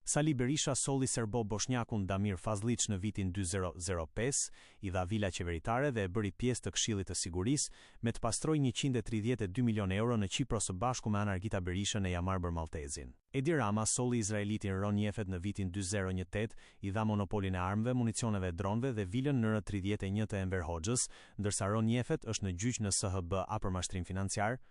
Sali Berisha solli serbo-boshnjakun Damir Fazlić në vitin 2005, i dha vila qeveritare dhe e bëri pjesë të Këshillit të Sigurisë, me të pastroj 132 milion euro në Qipro së bashku me Anargita Berishën e Jamarbër Maltezin. Edi Rama solli izraelitin Ron Jefet në vitin 2018, i dha monopolin e armëve, municioneve, dronëve dhe vilën në 31 të Enver Hoxhës, ndërsa Ron Jefet është në gjyq në SHBA për mashtrim financiar.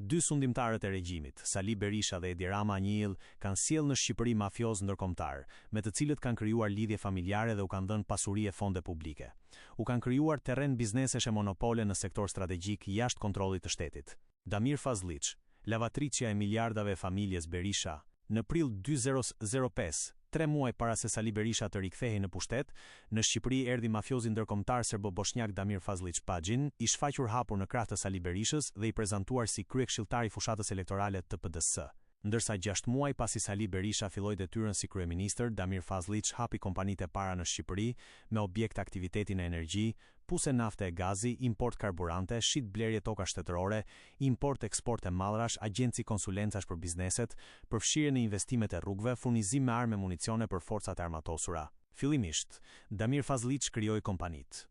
Dy sundimtarët e regjimit, Sali Berisha dhe Edi Rama Njil, kanë sjellë në Shqipëri mafioz ndërkombëtar, me të cilët kanë krijuar lidhje familjare dhe u kanë dhënë pasuri e fonde publike. U kanë krijuar terren biznesesh e monopole në sektor strategjik jashtë kontrollit të shtetit. Damir Fazlić, lavatriçja e miliardave e familjes Berisha, në prill 2005, 3 muaj para se Sali Berisha të rikthehej në pushtet, në Shqipëri erdhi mafiozi ndërkombëtar serbo-boshnjak Damir Fazlić Paxhin, i shfaqur hapur në krah të Sali Berishës dhe i prezantuar si kryekëshilltar i fushatës elektorale të PDS. Ndërsa 6 muaj pasi Sali Berisha filloi detyrën si kryeministër, Damir Fazlić hapi kompanitë e para në Shqipëri me objekt aktiviteti në energji, puse nafte e gazi, import karburante, shit blerje toka shtetërore, import-eksport e mallrash, agjenci konsulencash për bizneset, përfshirje në investimet e rrugëve, furnizim me armë e municione për forcat e armatosura. Fillimisht, Damir Fazlić krijoi kompanitë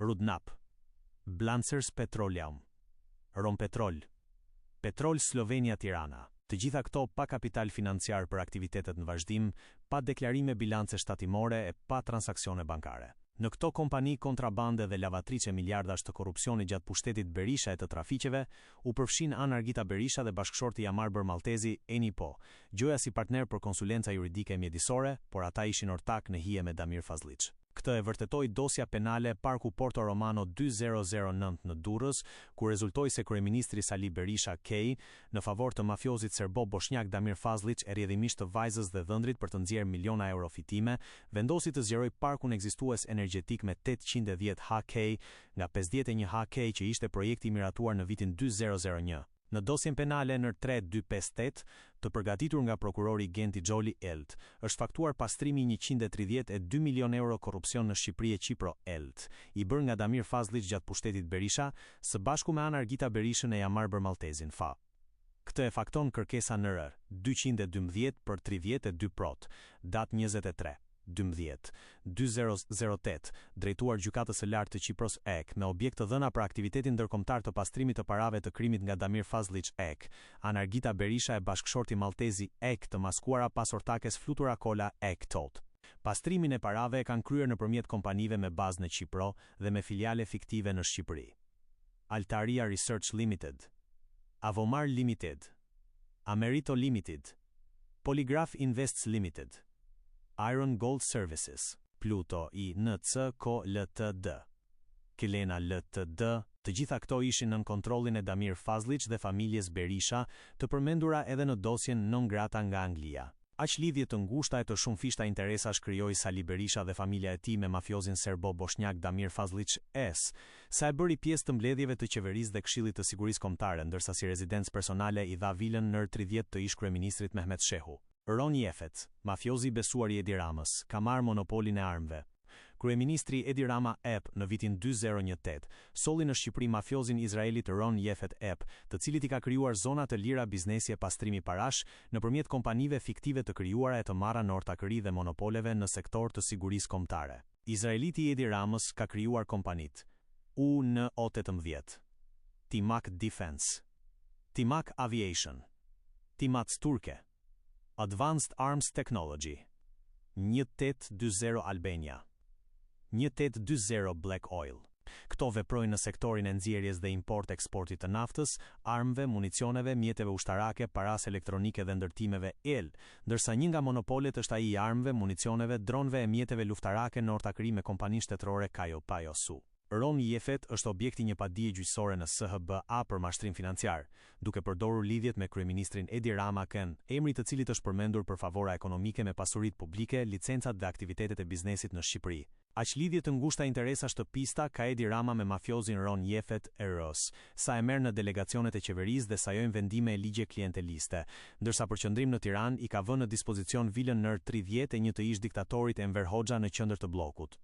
Rudnap, Blancers Petroleum, Rompetrol, Petrol Slovenia Tirana. Të gjitha këto pa kapital financiar për aktivitetet në vazhdim, pa deklarime bilance shtatimore e pa transaksione bankare. Në këto kompani kontrabande dhe lavatriçe miliardash të korrupsionit gjatë pushtetit Berisha e të trafiqeve, u përfshin Anargita Berisha dhe bashkëshorti Jamarbër Maltezi Eni Po, gjoja si partner për konsulenca juridike mjedisore, por ata ishin ortak në hije me Damir Fazlić. Këtë e vërtetoi dosja penale Parku Porto Romano 2009 në Durrës, ku rezultoi se kryeministri Sali Berisha Kej, në favor të mafiozit serbo-boshnjak Damir Fazlić e rrjedhimisht të vajzës dhe dhëndrit për të nxjerrë miliona euro fitime, vendosi të zgjeroj parkun ekzistues energjetik me 810 HK nga 51 HK që ishte projekti i miratuar në vitin 2001. Në dosjen penale nr 3258, të përgatitur nga prokurori Genti Xholi Elt, është faktuar pastrimi 132 milion euro korrupsion në Shqipëri e Qipro Elt, i bërë nga Damir Fazlić gjatë pushtetit Berisha, së bashku me Anargita Berishën e Jamarbër Maltezin FA. Këtë e fakton kërkesa nr 212 për 32 prot, datë 23/12/2008, drejtuar Gjykatës së Lartë të Qipros EK, me objekt të dhëna për aktivitetin ndërkombëtar të pastrimit të parave të krimit nga Damir Fazlić EK, Anargita Berisha e bashkëshorti maltezi EK të maskuara pas ortakes Flutura Kola EK Tot. Pastrimin e parave e kanë kryer nëpërmjet kompanive me bazë në Qipro dhe me filiale fiktive në Shqipëri. Altaria Research Limited, Avomar Limited, Amerito Limited, Polygraph Invests Limited, Iron Gold Services, Pluto INC Co Ltd, Kilena Ltd, të gjitha këto ishin nën kontrollin e Damir Fazlić dhe familjes Berisha, të përmendura edhe në dosjen non grata nga Anglia. Aq lidhje të ngushta e të shumëfishta interesash krijoi Sali Berisha dhe familja e tij me mafiozin serbo-boshnjak Damir Fazlić sa e bëri pjesë të mbledhjeve të qeverisë dhe Këshillit të Sigurisë Kombëtare, ndërsa si rezidencë personale i dha vilën nr 30 të ish kryeministrit Mehmet Shehu. Ron Jefet, mafiozi besuar i Edi Ramës, ka marrë monopolin e armëve. Kryeministri Edi Rama EP në vitin 2018 solli në Shqipëri mafiozin izraelit Ron Jefet EP, të cilit i ka krijuar zona të lira biznesi e pastrimi parash nëpërmjet kompanive fiktive të krijuara e të marra në ortakëri dhe monopoleve në sektor të sigurisë kombëtare. Izraeliti Edi Ramës ka krijuar kompanit UNO-18, Timak Defense, Timak Aviation, Timac Turke, Advanced Arms Technology, 1820 Albania, 1820 Black Oil. Këto veprojnë në sektorin e nxjerrjes dhe import-eksportit të naftës, armëve, municioneve, mjeteve ushtarake, paras elektronike dhe ndërtimeve ndërsa një nga monopolet është ai i armëve, municioneve, dronëve e mjeteve luftarake në ortakëri me kompaninë shtetërore Kajo Pajo Su. Ron Jefet është objekti një padije gjyqësore në SHBA për mashtrim financiar, duke përdorur lidhjet me kryeministrin Edi Rama Kën, emri i të cilit është përmendur për favora ekonomike me pasuritë publike, licencat dhe aktivitetet e biznesit në Shqipëri. Aq lidhje të ngushta interesash të pista ka Edi Rama me mafiozin Ron Jefet sa e merr në delegacionet e qeverisë dhe sajojnë vendime e ligje klienteliste, ndërsa për qëndrim në Tiranë i ka vënë në dispozicion vilën nr 30 e një të ish diktatorit Enver Hoxha në qendër të bllokut.